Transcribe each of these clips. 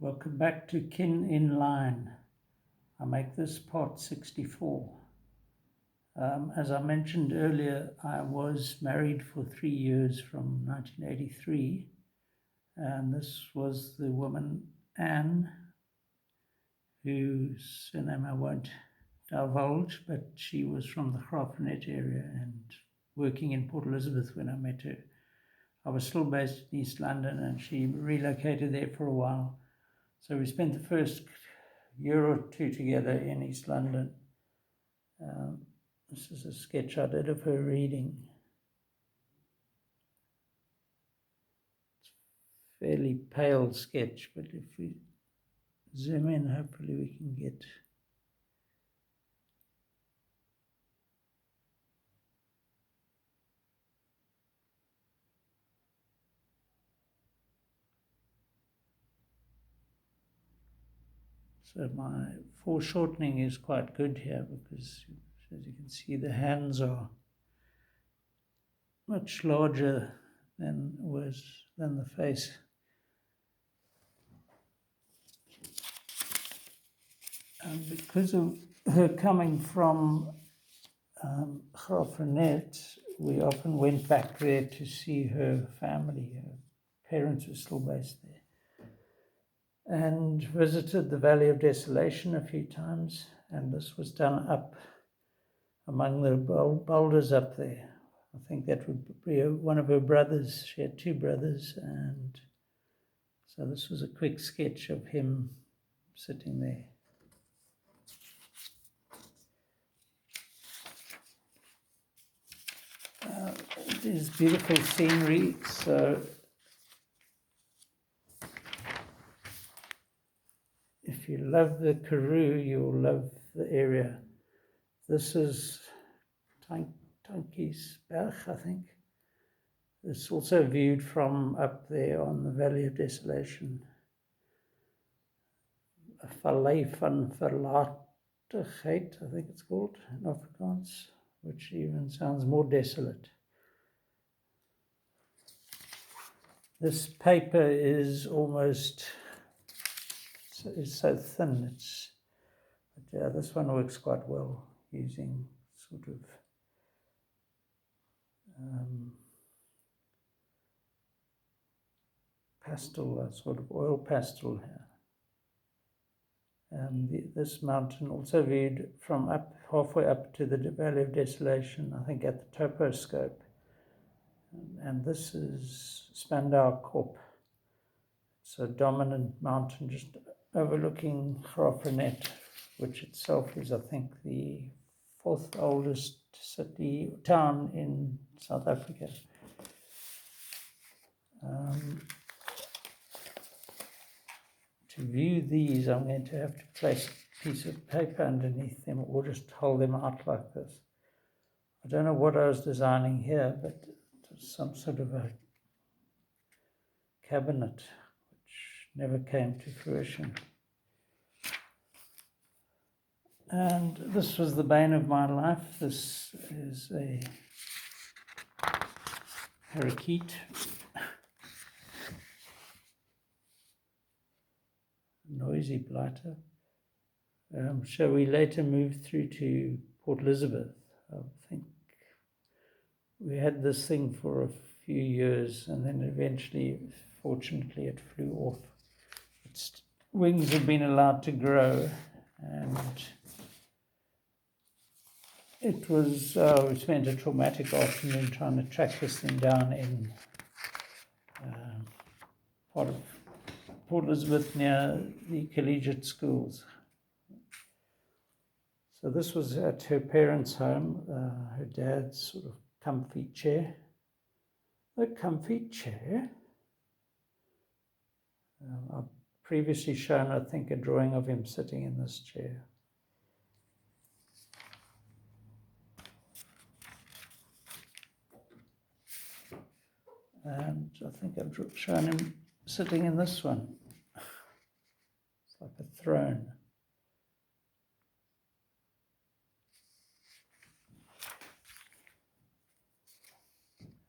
Welcome back to Kin in Line. I make this part 64. As I mentioned earlier, I was married for 3 years from 1983, and this was the woman Anne, whose surname I won't divulge, but she was from the Graaff-Reinet area and working in Port Elizabeth when I met her. I was still based in East London, and she relocated there for a while. So we spent the first year or two together in East London. This is a sketch I did of her reading. It's a fairly pale sketch, but if we zoom in, hopefully we can get... So my foreshortening is quite good here because, as you can see, the hands are much larger than the face. And because of her coming from Graaff-Reinet, we often went back there to see her family. Her parents were still based there. And visited the Valley of Desolation a few times, and this was done up among the boulders up there. I think that would be one of her brothers. She had 2 brothers, and so this was a quick sketch of him sitting there. It is beautiful scenery, so if you love the Karoo, you'll love the area. This is Tankiersberg, I think. It's also viewed from up there on the Valley of Desolation. A Vallei van Verlatenheid, I think it's called in Afrikaans, which even sounds more desolate. This paper is almost... is so thin. But yeah, this one works quite well using sort of pastel, sort of oil pastel here. This mountain also viewed from up halfway up to the Valley of Desolation, I think at the toposcope. And this is Spandau Kop. It's a dominant mountain just overlooking Graaff-Reinet, which itself is, I think, the 4th oldest town in South Africa. To view these, I'm going to have to place a piece of paper underneath them or just hold them out like this. I don't know what I was designing here, but it was some sort of a cabinet which never came to fruition. And this was the bane of my life. This is a parakeet. Noisy blighter. So we later moved through to Port Elizabeth. I think we had this thing for a few years, and then eventually, fortunately, it flew off. Its wings had been allowed to grow, and it was, we spent a traumatic afternoon trying to track this thing down in part of Port Elizabeth near the collegiate schools. So this was at her parents' home, her dad's sort of comfy chair. The comfy chair. I've previously shown, I think, a drawing of him sitting in this chair. And I think I've shown him sitting in this one. It's like a throne.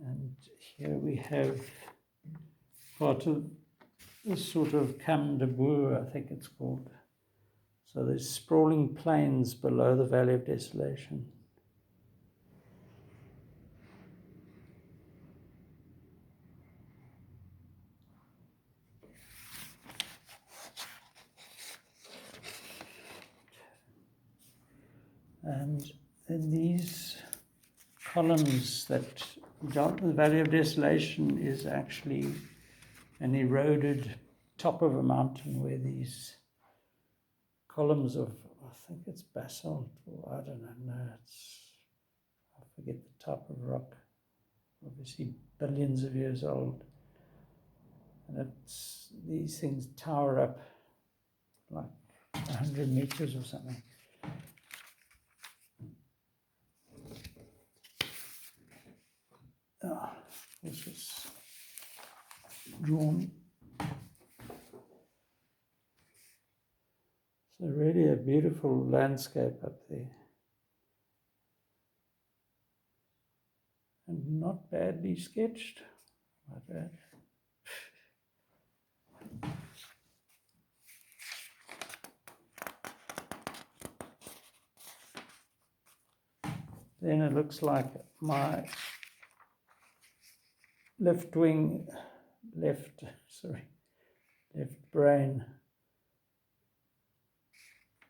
And here we have part of this sort of Cam de Boer, I think it's called. So there's sprawling plains below the Valley of Desolation. And then these columns that the Valley of Desolation is actually an eroded top of a mountain where these columns of, I think it's basalt, or I don't know, I forget the type of rock, obviously billions of years old. And these things tower up like 100 meters or something. This is drawn. So really a beautiful landscape up there. And not badly sketched. Not bad. Then it looks like my left brain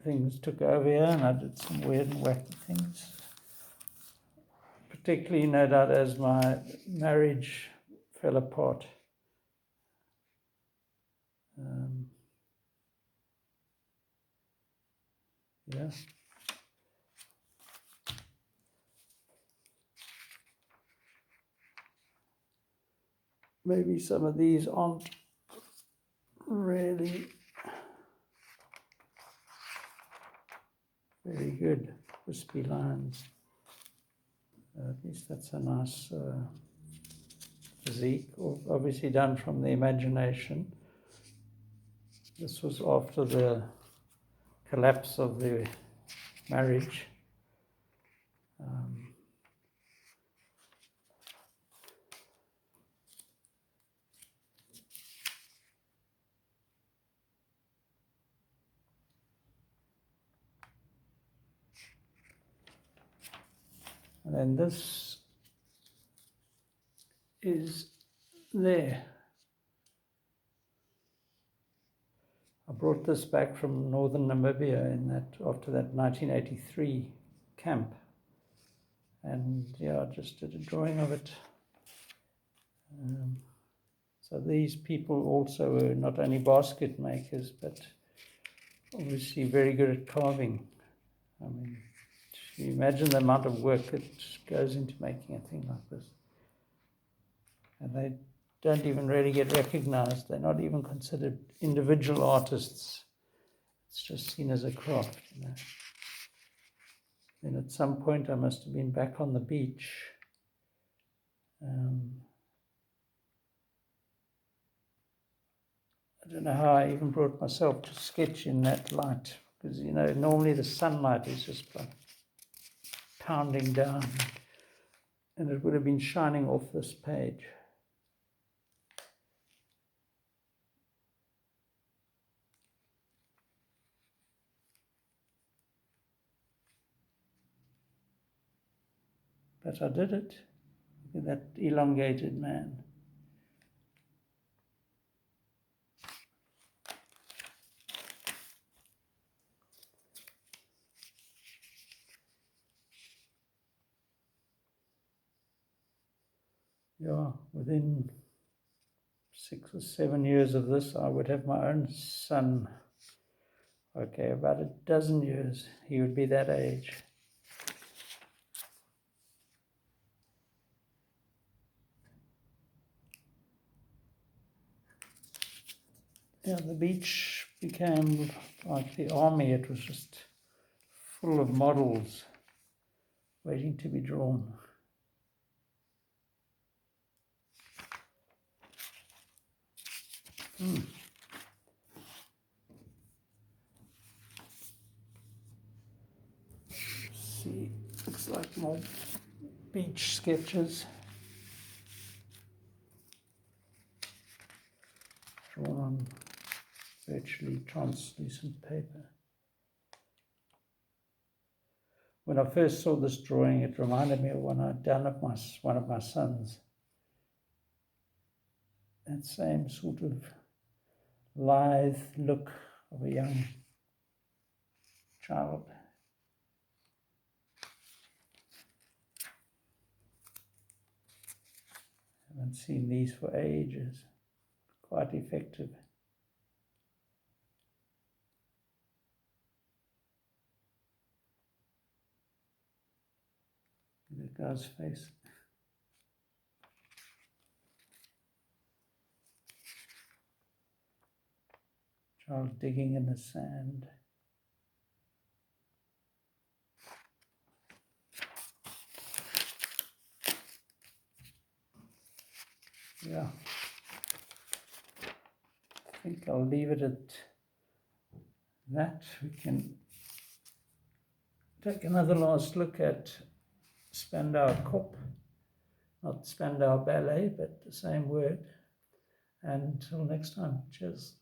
things took over here, and I did some weird and wacky things. Particularly, no doubt, as my marriage fell apart. Yeah. Maybe some of these aren't really very good, wispy lines. At least that's a nice physique, obviously done from the imagination. This was after the collapse of the marriage. And then this is there. I brought this back from northern Namibia after that 1983 camp. And yeah, I just did a drawing of it. So these people also were not only basket makers, but obviously very good at carving. I mean, you imagine the amount of work that goes into making a thing like this. And they don't even really get recognized. They're not even considered individual artists. It's just seen as a craft, you know. Then at some point I must have been back on the beach. I don't know how I even brought myself to sketch in that light, because, you know, normally the sunlight is just like pounding down, and it would have been shining off this page. But I did it. Look at that elongated man. Yeah, within 6 or 7 years of this, I would have my own son. Okay, about a dozen years, he would be that age. Yeah, the beach became like the army. It was just full of models waiting to be drawn. See, looks like more beach sketches drawn on perpetually translucent paper. When I first saw this drawing, it reminded me of one I'd done of one of my sons. That same sort of lithe look of a young child. I haven't seen these for ages. Quite effective. The guy's face. Child digging in the sand. Yeah. I think I'll leave it at that. We can take another last look at Spandau Kop. Not Spandau Ballet, but the same word. And until next time, cheers.